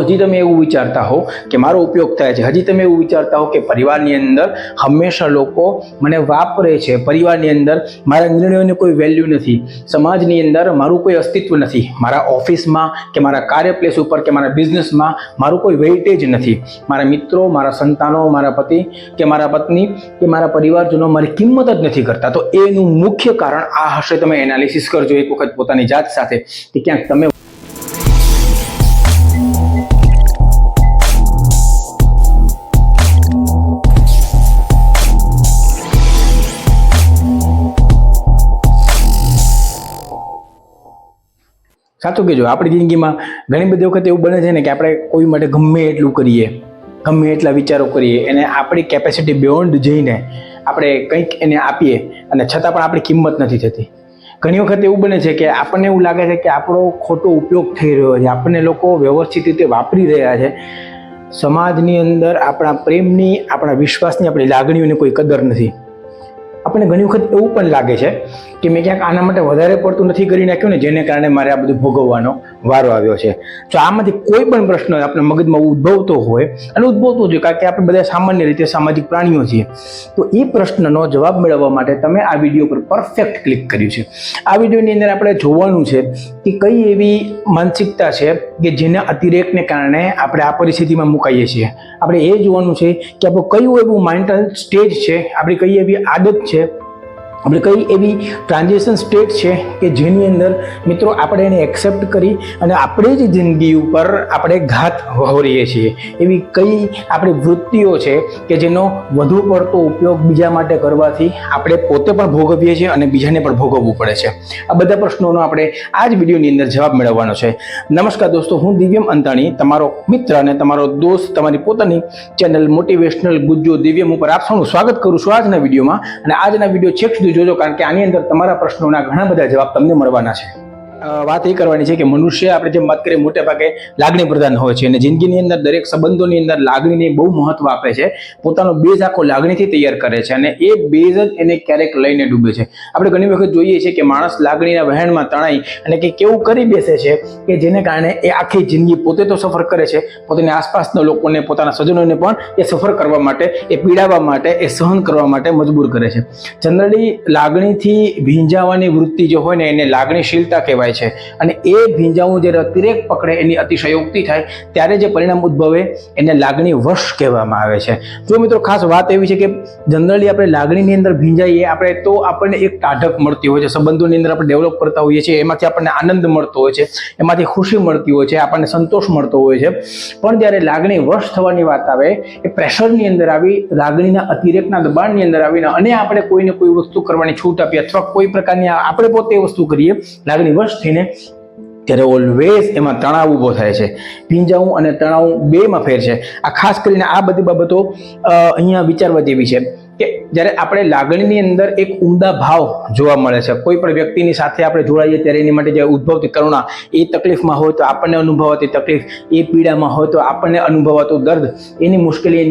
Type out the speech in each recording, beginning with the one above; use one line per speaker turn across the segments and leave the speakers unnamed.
હજી તમે એવું વિચારતા હો કે મારો ઉપયોગ થાય છે, હજી તમે એવું વિચારતા હો કે પરિવારની અંદર હંમેશા લોકો મને વાપરે છે, પરિવારની અંદર મારા નિર્ણયોની કોઈ વેલ્યુ નથી, સમાજની અંદર મારું કોઈ અસ્તિત્વ નથી, મારા ઓફિસમાં કે મારા કાર્યપ્લેસ ઉપર કે મારા બિઝનેસમાં મારું કોઈ વેઇટેજ નથી, મારા મિત્રો, મારા સંતાનો, મારા પતિ કે મારા પત્ની કે મારા પરિવારજનો મારી કિંમત જ નથી કરતા, તો એનું મુખ્ય કારણ આ હશે. તમે એનાલિસિસ કરજો એક વખત પોતાની જાત સાથે કે ક્યાંક તમે સાચું કહેજો. આપણી જિંદગીમાં ઘણી બધી વખત એવું બને છે ને કે આપણે કોઈ માટે ગમે એટલું કરીએ, ગમે એટલા વિચારો કરીએ, એને આપણી કેપેસિટી બિયોન્ડ જઈને આપણે કંઈક એને આપીએ અને છતાં પણ આપણી કિંમત નથી થતી. ઘણી વખત એવું બને છે કે આપણને એવું લાગે છે કે આપણો ખોટો ઉપયોગ થઈ રહ્યો છે, આપણને લોકો વ્યવસ્થિત રીતે વાપરી રહ્યા છે. સમાજની અંદર આપણા પ્રેમની, આપણા વિશ્વાસની, આપણી લાગણીઓની કોઈ કદર નથી. આપણને ઘણી વખત એવું પણ લાગે છે કે મેં ક્યાંક આના માટે વધારે પડતું નથી કરી નાખ્યું ને, જેને કારણે મારે આ બધું ભોગવવાનો વારો આવ્યો છે. તો આમાંથી કોઈ પણ પ્રશ્ન આપણા મગજમાં ઉદ્ભવતો હોય, અને ઉદ્ભવતો જોઈએ કારણ કે આપણે બધા સામાન્ય રીતે સામાજિક પ્રાણીઓ છીએ, તો એ પ્રશ્નનો જવાબ મેળવવા માટે તમે આ વિડીયો પર પરફેક્ટ ક્લિક કર્યું છે. આ વિડીયોની અંદર આપણે જોવાનું છે કે કઈ એવી માનસિકતા છે કે જેના અતિરેકને કારણે આપણે આ પરિસ્થિતિમાં મુકાઈએ છીએ. આપણે એ જોવાનું છે કે આપણું કયું એવું મેન્ટલ સ્ટેજ છે, આપણી કઈ એવી આદત છે, આપણે કઈ એવી ટ્રાન્ઝિશન સ્ટેટ છે કે જેની અંદર મિત્રો આપણે એને એક્સેપ્ટ કરી અને આપણી જ જિંદગી ઉપર આપણે ઘાત વહોરીએ છીએ. એવી કઈ આપણી વૃત્તિઓ છે કે જેનો વધુ પડતો ઉપયોગ બીજા માટે કરવાથી આપણે પોતે પણ ભોગવીએ છીએ અને બીજાને પણ ભોગવવું પડે છે. આ બધા પ્રશ્નોનો આપણે આ જ વિડીયોની અંદર જવાબ મેળવવાનો છે. નમસ્કાર દોસ્તો, હું દિવ્યમ અંતાણી, તમારો મિત્ર અને તમારો દોસ્ત, તમારી પોતાની ચેનલ મોટિવેશનલ ગુજ્જો દિવ્યમ ઉપર આપ સૌનું સ્વાગત કરું છું આજના વિડીયોમાં. અને આજના વિડીયો છેક સુધી જોજો કારણ કે આની અંદર તમારા પ્રશ્નોના ઘણા બધા જવાબ તમને મળવાના છે. વાત એ કરવાની છે કે મનુષ્ય, આપણે જેમ વાત કરીએ, મોટે ભાગે લાગણી પ્રધાન હોય છે અને જિંદગીની અંદર દરેક સંબંધોની અંદર લાગણીને બહુ મહત્વ આપે છે. પોતાનો બેઝ આખો લાગણીથી તૈયાર કરે છે અને એ બેઝ જ એને ક્યારેક લઈને ડૂબે છે. આપણે ઘણી વખત જોઈએ છીએ કે માણસ લાગણીના વહેણમાં તણાઈ અને કંઈક એવું કરી બેસે છે કે જેને કારણે એ આખી જિંદગી પોતે તો સફર કરે છે, પોતાની આસપાસના લોકોને, પોતાના સ્વજનોને પણ એ સફર કરવા માટે, એ પીડાવવા માટે, એ સહન કરવા માટે મજબૂર કરે છે. જનરલી લાગણીથી ભીંજાવાની વૃત્તિ જે હોય ને એને લાગણીશીલતા કહેવાય છે. અને એ ભીંજાવું જ્યારે અતિરેક પકડે, એની અતિશયોક્તિ થાય, ત્યારે જે પરિણામ ઉદ્ભવે એને લાગણી વશ કહેવામાં આવે છે. જો મિત્રો ખાસ વાત એવી છે કે જનરલી આપણે લાગણીની અંદર ભીંજાઈએ આપણે તો આપણને એક ટાઢક મળતી હોય છે. સંબંધોની અંદર આપણે ડેવલપ કરતા હોઈએ છીએ, એમાંથી આપણને આનંદ મળતો હોય છે, એમાંથી ખુશી મળતી હોય છે, આપણને સંતોષ મળતો હોય છે. પણ જ્યારે લાગણી વશ થવાની વાત આવે, એ પ્રેશરની અંદર આવી, લાગણીના અતિરેકના દબાણની અંદર આવીને અને આપણે કોઈને કોઈ વસ્તુ કરવાની છૂટ આપીએ અથવા કોઈ પ્રકારની આપણે પોતે વસ્તુ કરીએ લાગણી વશ થઈને, ત્યારે ઓલવેઝ એમાં તણાવ ઊભો થાય છે. ભીંજાવું અને તણાવ બેમાં ફેર છે. આ ખાસ કરીને આ બધી બાબતો અહીંયા વિચારવા જેવી છે કે જ્યારે આપણે લાગણીની અંદર એક ઉમદા ભાવ જોવા મળે છે. કોઈ પણ વ્યક્તિની સાથે આપણે જોડાઈએ ત્યારે એની માટે જે ઉદ્ભવતી કરુણા, એ તકલીફમાં હોય તો આપણને અનુભવાતી તકલીફ, એ પીડામાં હોય તો આપણને અનુભવાતું દર્દ, એની મુશ્કેલી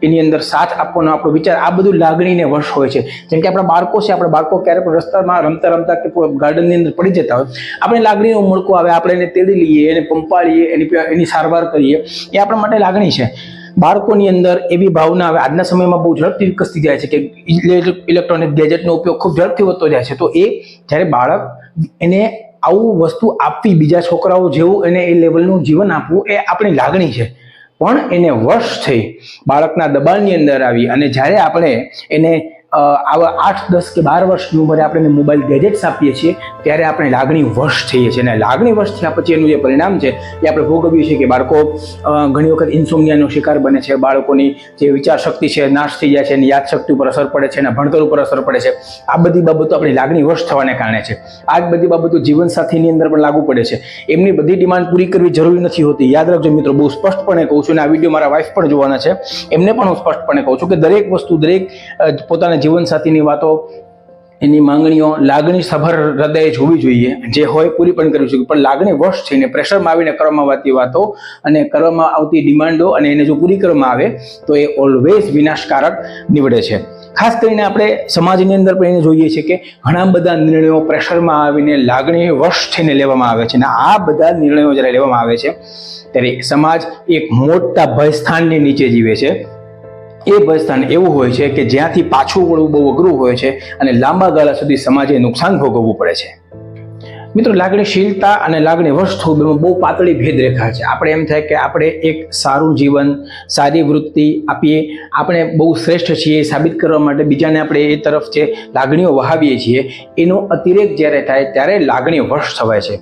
એની અંદર સાથ આપવાનો આપણો વિચાર, આ બધું લાગણીને વશ હોય છે. જેમ કે આપણા બાળકો છે, આપણા બાળકો ક્યારે પણ રસ્તામાં રમતા રમતા કે ગાર્ડનની અંદર પડી જતા હોય, આપણે લાગણીનો મળકો આવે, આપણે એને તેડી લઈએ, એને પંપાળીએ, એની સારવાર કરીએ, એ આપણા માટે લાગણી છે. બાળકોની અંદર એવી ભાવના આવે, આજના સમયમાં બહુ ઝડપથી વિકસતી જાય છે કે ઇલેક્ટ્રોનિક ગેજેટનો ઉપયોગ ખૂબ ઝડપથી વધતો જાય છે. તો એ જ્યારે બાળક, એને આવું વસ્તુ આપવી, બીજા છોકરાઓ જેવું એને એ લેવલનું જીવન આપવું, એ આપણી લાગણી છે. પણ એને વશ થઈ બાળકના દબાણની અંદર આવી અને જ્યારે આપણે એને આવા 8, 10 કે 12 વર્ષની ઉંમરે આપણે મોબાઈલ ગેજેટ્સ આપીએ છીએ, ત્યારે આપણે લાગણી વશ થઈએ છીએ. અને લાગણી વશ થયા પછી એનું જે પરિણામ છે એ આપણે ભોગવીએ છીએ કે બાળકો ઘણી વખત ઇન્સોમનિયાનો શિકાર બને છે, બાળકોની જે વિચાર શક્તિ છે નાશ થઈ જાય છે, એની યાદશક્તિ ઉપર અસર પડે છે, એના ભણતર ઉપર અસર પડે છે. આ બધી બાબતો આપણી લાગણી વશ થવાને કારણે છે. આ જ બધી બાબતો જીવનસાથીની અંદર પણ લાગુ પડે છે. એમની બધી ડિમાન્ડ પૂરી કરવી જરૂરી નથી હોતી. યાદ રાખજો મિત્રો, બહુ સ્પષ્ટપણે કહું છું, અને આ વિડીયો મારા વાઇફ પણ જોવાના છે, એમને પણ હું સ્પષ્ટપણે કહું છું કે દરેક વસ્તુ, દરેક પોતાના જીવનસાથીની વાતો એની માંગણીઓ લાગણી સભર હૃદય જોવી જોઈએ, જે હોય પૂરી પણ કરવી જોઈએ. પણ લાગણી વશ થઈને પ્રેશરમાં આવીને કરવામાં આવતી વાતો અને કરવામાં આવતી ડિમાન્ડો અને એને જો પૂરી કરવામાં આવે તો એ ઓલવેઝ વિનાશકારક નીવડે છે. ખાસ કરીને આપણે સમાજની અંદર પણ એને જોઈએ છીએ કે ઘણા બધા નિર્ણયો પ્રેશરમાં આવીને લાગણી વશ થઈને લેવામાં આવે છે, અને આ બધા નિર્ણયો જ્યારે લેવામાં આવે છે ત્યારે સમાજ એક મોટા ભયસ્થાનની નીચે જીવે છે. એ ભયસ્થાન એવું હોય છે કે જ્યાંથી પાછું વળવું બહુ અઘરું હોય છે અને લાંબા ગાળા સુધી સમાજે નુકસાન ભોગવવું પડે છે. મિત્રો, લાગણીશીલતા અને લાગણી વશ થવું બહુ પાતળી ભેદરેખા છે. આપણે એમ થાય કે આપણે એક સારું જીવન, સારી વૃત્તિ આપીએ, આપણે બહુ શ્રેષ્ઠ છીએ સાબિત કરવા માટે બીજાને આપણે એ તરફ જે લાગણીઓ વહાવીએ છીએ, એનો અતિરેક જ્યારે થાય ત્યારે લાગણી વશ થવાય છે.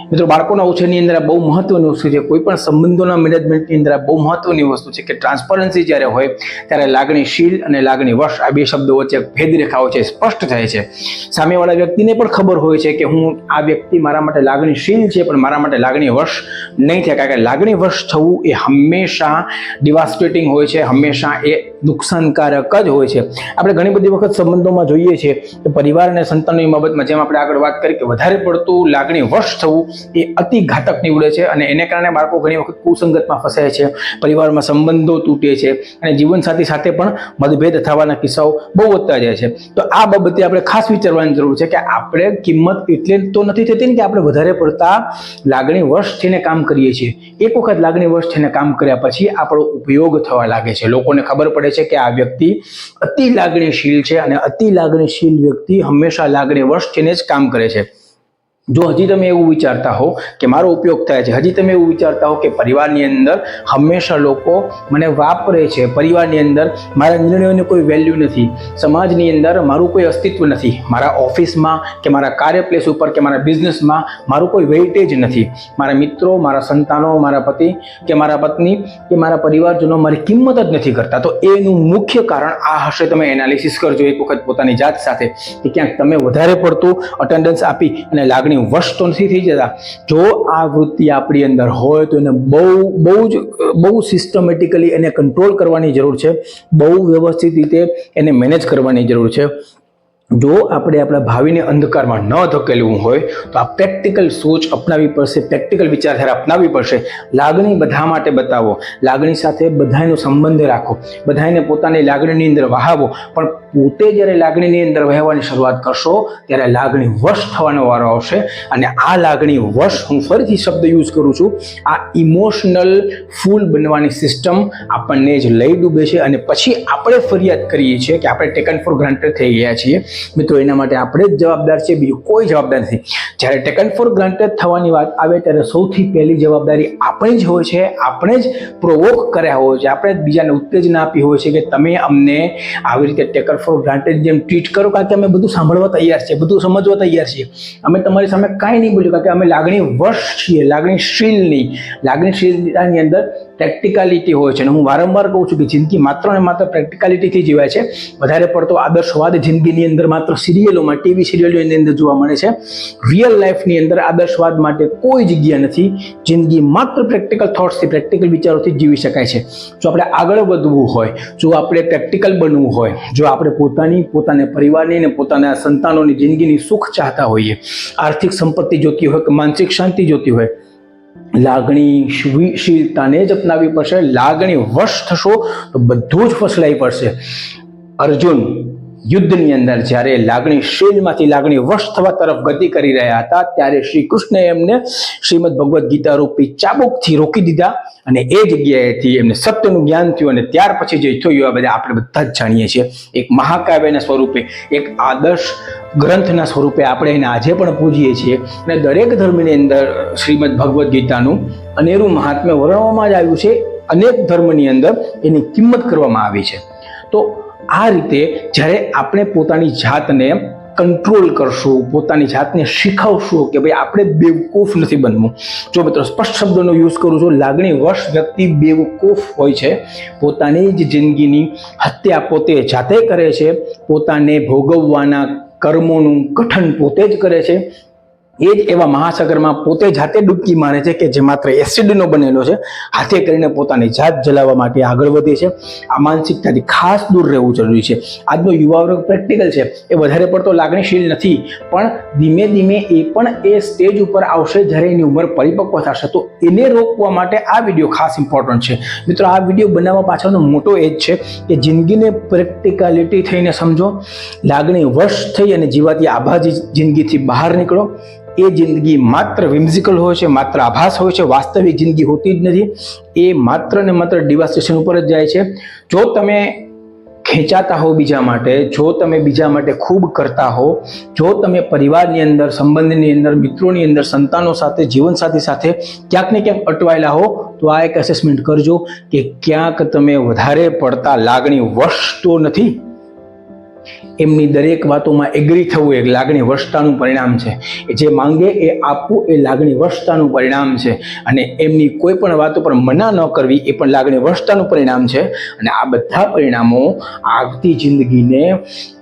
મિત્રો, બાળકોના ઉછેરની અંદર બહુ મહત્વની વસ્તુ છે, કોઈ પણ સંબંધોના મેનેજમેન્ટની અંદર બહુ મહત્વની વસ્તુ છે કે ટ્રાન્સપરન્સી જ્યારે હોય ત્યારે લાગણીશીલ અને લાગણી વશ આ બે શબ્દો વચ્ચે ભેદરેખાઓ છે સ્પષ્ટ થાય છે. સામેવાળા વ્યક્તિને પણ ખબર હોય છે કે હું આ વ્યક્તિ મારા માટે લાગણીશીલ છે પણ મારા માટે લાગણી વશ નહીં થાય, કારણ કે લાગણી વશ થવું એ હંમેશા ડિવાસ્ટેટિંગ હોય છે, હંમેશા એ નુકસાનકારક જ હોય છે. આપણે ઘણી બધી વખત સંબંધોમાં જોઈએ છીએ કે પરિવાર અને સંતાનોની બાબતમાં જેમ આપણે આગળ વાત કરી કે વધારે પડતું લાગણી વશ થવું એ અતિ ઘાતક નીવડે છે અને એને કારણે બાળકો ઘણી વખત કુસંગતમાં ફસાય છે, પરિવારમાં સંબંધો તૂટે છે અને જીવનસાથી સાથે પણ મતભેદ થવાના કિસ્સાઓ બહુ વધતા જાય છે. તો આ બાબતે આપણે ખાસ વિચારવાની જરૂર છે કે આપણે કિંમત એટલે તો નથી થતી ને કે આપણે વધારે પડતા લાગણી વશ થઈને કામ કરીએ છીએ. એક વખત લાગણી વશ થઈને કામ કર્યા પછી આપણો ઉપયોગ થવા લાગે છે. લોકોને ખબર પડે છે કે આ વ્યક્તિ અતિ લાગણીશીલ છે અને અતિ લાગણીશીલ વ્યક્તિ હંમેશા લાગણી વશ થઈને જ કામ કરે છે. જો હજી તમે એવું વિચારતા હો કે મારો ઉપયોગ થાય છે, હજી તમે એવું વિચારતા હો કે પરિવારની અંદર હંમેશા લોકો મને વાપરે છે, પરિવારની અંદર મારા નિર્ણયોની કોઈ વેલ્યુ નથી, સમાજની અંદર મારું કોઈ અસ્તિત્વ નથી, મારા ઓફિસમાં કે મારા કાર્યપ્લેસ ઉપર કે મારા બિઝનેસમાં મારું કોઈ વેઇટેજ નથી, મારા મિત્રો, મારા સંતાનો, મારા પતિ કે મારા પત્ની કે મારા પરિવારજનો મારી કિંમત જ નથી કરતા, તો એનું મુખ્ય કારણ આ હશે. તમે એનાલિસિસ કરજો એક વખત પોતાની જાત સાથે કે ક્યાંક તમે વધારે પડતું અટેન્ડન્સ આપી અને લાગણી વશ તો નથી થઈ જતા. જો આ વૃત્તિ આપણી અંદર હોય તો એને બહુ સિસ્ટમેટિકલી એને કંટ્રોલ કરવાની જરૂર છે, બહુ વ્યવસ્થિત રીતે એને મેનેજ કરવાની જરૂર છે. જો આપણે આપણા ભાવિને અંધકારમાં ન ધકેલવું હોય તો આ પ્રેક્ટિકલ સોચ અપનાવવી પડશે, પ્રેક્ટિકલ વિચારધારા અપનાવવી પડશે. લાગણી બધા માટે બતાવો, લાગણી સાથે બધાનો સંબંધ રાખો, બધાને પોતાની લાગણીની અંદર વહાવો, પણ પોતે જ્યારે લાગણીની અંદર વહેવાની શરૂઆત કરશો ત્યારે લાગણી વશ થવાનો વારો આવશે. અને આ લાગણી વશ, હું ફરીથી શબ્દ યુઝ કરું છું, આ ઇમોશનલ ફૂલ બનવાની સિસ્ટમ આપણને જ લઈ ડૂબે છે અને પછી આપણે ફરિયાદ કરીએ છીએ કે આપણે ટેકન ફોર ગ્રાન્ટેડ થઈ ગયા છીએ. મિત્રો, એના માટે આપણે જ જવાબદાર છે, બીજું કોઈ જવાબદાર નથી. જ્યારે ટેકન ફોર ગ્રાન્ટેડ થવાની વાત આવે ત્યારે સૌથી પહેલી જવાબદારી આપણી જ હોય છે. આપણે જ પ્રોવોક કર્યા હોય છે, આપણે જ બીજાને ઉત્તેજના આપી હોય છે કે તમે અમને આવી રીતે ટેકન ફોર ગ્રાન્ટેડ જેમ ટ્રીટ કરો, કારણ કે અમે બધું સાંભળવા તૈયાર છીએ, બધું સમજવા તૈયાર છીએ, અમે તમારી સામે કાંઈ નહીં બોલ્યું, કારણ કે અમે લાગણી વશ છીએ, લાગણીશીલ નહીં. લાગણીશીલતાની અંદર પ્રેક્ટિકાલિટી હોય છે અને હું વારંવાર કહું છું કે જિંદગી માત્ર ને માત્ર પ્રેક્ટિકાલિટીથી જીવાય છે. વધારે પડતો આદર્શવાદ જિંદગીની અંદર માત્ર સિરિયલોમાં, ટીવી સિરિયલોની અંદર જોવા મળે છે. રિયલ લાઈફની અંદર આદર્શવાદ માટે કોઈ જગ્યા નથી. જિંદગી માત્ર પ્રેક્ટિકલ થોટ્સથી, પ્રેક્ટિકલ વિચારોથી જીવી શકાય છે. જો આપણે આગળ વધવું હોય, જો આપણે પ્રેક્ટિકલ બનવું હોય, જો આપણે પોતાને પરિવારની અને પોતાના સંતાનોની જિંદગીની સુખ ચાહતા હોઈએ, આર્થિક સંપત્તિ જોતી હોય કે માનસિક શાંતિ જોતી હોય, લાગણીશીલતાને જ અપનાવવી પડશે. લાગણી વશ થશો તો બધું જ ફસલાઈ પડશે. અર્જુન યુદ્ધની અંદર જ્યારે લાગણીશીલમાંથી લાગણી વશ થવા તરફ ગતિ કરી રહ્યા હતા ત્યારે શ્રી કૃષ્ણએ એમને શ્રીમદ ભગવદ્ ગીતા રૂપી ચાબુકથી રોકી દીધા અને એ જગ્યાએથી એમને સત્યનું જ્ઞાન થયું અને ત્યાર પછી જે થયું આ બધા આપણે બધા જ જાણીએ છીએ. એક મહાકાવ્યના સ્વરૂપે, એક આદર્શ ગ્રંથના સ્વરૂપે આપણે એને આજે પણ પૂજીએ છીએ અને દરેક ધર્મની અંદર શ્રીમદ ભગવદ્ ગીતાનું અનેરું મહાત્મ્ય વર્ણવવામાં જ આવ્યું છે. અનેક ધર્મની અંદર એની કિંમત કરવામાં આવી છે. તો આ રીતે જ્યારે આપણે પોતાની જાતને કંટ્રોલ કરશું, પોતાની જાતને શીખવશું કે ભાઈ આપણે બેવકૂફ નથી બનવું. જો મિત્રો, સ્પષ્ટ શબ્દોનો યુઝ કરું છું, લાગણી વશ વ્યક્તિ બેવકૂફ હોય છે. પોતાની જ જિંદગીની હત્યા પોતે જાતે કરે છે, પોતાને ભોગવવાના કર્મોનું ગઠન પોતે જ કરે છે એ જ એવા મહાસાગરમાં પોતે જાતે ડૂબકી મારે છે કે જે માત્ર એસિડનો બનેલો છે, હાથે કરીને પોતાની જાત જલાવવા માટે આગળ વધે છે. આ માનસિકતાથી ખાસ દૂર રહેવું જરૂરી છે. આજનો યુવા વર્ગ પ્રેક્ટિકલ છે, એ વધારે પડતો લાગણીશીલ નથી, પણ ધીમે ધીમે એ પણ એ સ્ટેજ ઉપર આવશે જ્યારે એની ઉંમર પરિપક્વ થશે. તો એને રોકવા માટે આ વિડીયો ખાસ ઇમ્પોર્ટન્ટ છે. મિત્રો, આ વિડીયો બનાવવા પાછળનો મોટો એ જ છે કે જિંદગીને પ્રેક્ટિકાલિટી થઈને સમજો, લાગણી વશ થઈ અને જીવાતી આભાજી જિંદગીથી બહાર નીકળો. એ જિંદગી માત્ર વિમ્ઝિકલ હોય છે, માત્ર આભાસ હોય છે, વાસ્તવિક જિંદગી હોતી જ નથી. એ માત્ર ને માત્ર ડિવાસ્ટેશન ઉપર જ જાય છે. જો તમે ખેંચાતા હો બીજા માટે, જો તમે બીજા માટે ખૂબ કરતા હો, જો તમે પરિવારની અંદર, સંબંધની અંદર, મિત્રોની અંદર, સંતાનો સાથે, જીવનસાથી સાથે ક્યાંક ને ક્યાંક અટવાયેલા હો, તો આ એક એસેસમેન્ટ કરજો કે ક્યાંક તમે વધારે પડતા લાગણી વશ તો નથી. એમની દરેક વાતોમાં એગ્રી થવું એ લાગણી વશતાનું પરિણામ છે. જે માંગે એ આપવું એ લાગણી વશતાનું પરિણામ છે. અને એમની કોઈ પણ વાતો પર મના ન કરવી એ પણ લાગણી વશતાનું પરિણામ છે. અને આ બધા પરિણામો આવતી જિંદગીને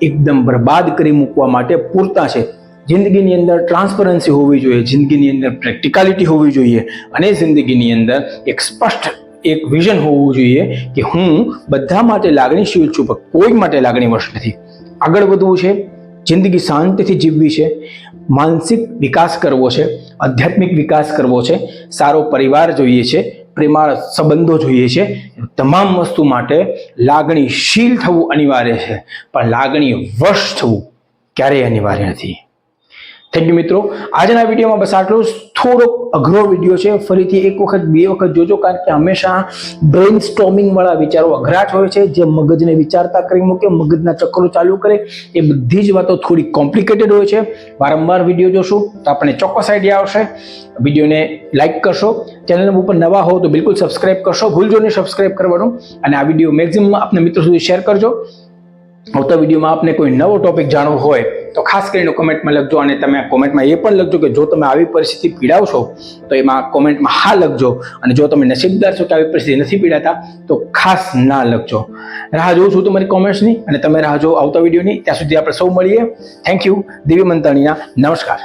એકદમ બરબાદ કરી મૂકવા માટે પૂરતા છે. જિંદગીની અંદર ટ્રાન્સપરન્સી હોવી જોઈએ, જિંદગીની અંદર પ્રેક્ટિકાલિટી હોવી જોઈએ, અને જિંદગીની અંદર એક સ્પષ્ટ એક વિઝન હોવું જોઈએ કે હું બધા માટે લાગણીશીલ છું, પણ કોઈ માટે લાગણી વશ નથી. આગળ વધવું છે, જિંદગી શાંતિથી જીવવી છે, માનસિક વિકાસ કરવો છે, આધ્યાત્મિક વિકાસ કરવો છે, સારો પરિવાર જોઈએ છે, પ્રેમાળ સંબંધો જોઈએ છે. તમામ વસ્તુ માટે લાગણીશીલ થવું અનિવાર્ય છે, પણ લાગણી વશ થવું ક્યારેય અનિવાર્ય નથી. થેન્ક યુ મિત્રો. આજના વિડીયોમાં બસ આટલું જ. થોડોક અઘરો વિડીયો છે, ફરીથી એક વખત બે વખત જોજો, કારણ કે હંમેશા બ્રેઇન સ્ટોર્મિંગ વાળા વિચારો અઘરા જ હોય છે. જે મગજને વિચારતા કરી મૂકે, મગજના ચક્રો ચાલુ કરે, એ બધી જ વાતો થોડી કોમ્પ્લિકેટેડ હોય છે. વારંવાર વિડીયો જોશું તો આપણને ચોક્કસ આઈડિયા આવશે. વિડીયોને લાઇક કરશો, ચેનલ ઉપર નવા હો તો બિલકુલ સબસ્ક્રાઇબ કરશો, ભૂલજો નહીં સબસ્ક્રાઇબ કરવાનું. અને આ વિડીયો મેક્સિમમ આપના મિત્રો સુધી શેર કરજો. આવતા વિડીયોમાં આપને કોઈ નવો ટોપિક જાણવો હોય તો ખાસ કરીને કોમેન્ટમાં લખજો. અને તમે કોમેન્ટમાં એ પણ લખજો કે જો તમે આવી પરિસ્થિતિ પીડાવ છો તો એમાં કોમેન્ટમાં હા લખજો. અને જો તમે નસીબદાર છો કે આવી પરિસ્થિતિ નથી પીડાતા તો ખાસ ના લખજો. રાહ જોઉં છું તમારી કોમેન્ટ્સની, અને તમે રાહ જો આવતા વિડીયોની. ત્યાં સુધી આપણે સૌ મળીએ. Thank you. દિવ્ય મંતાણીના નમસ્કાર.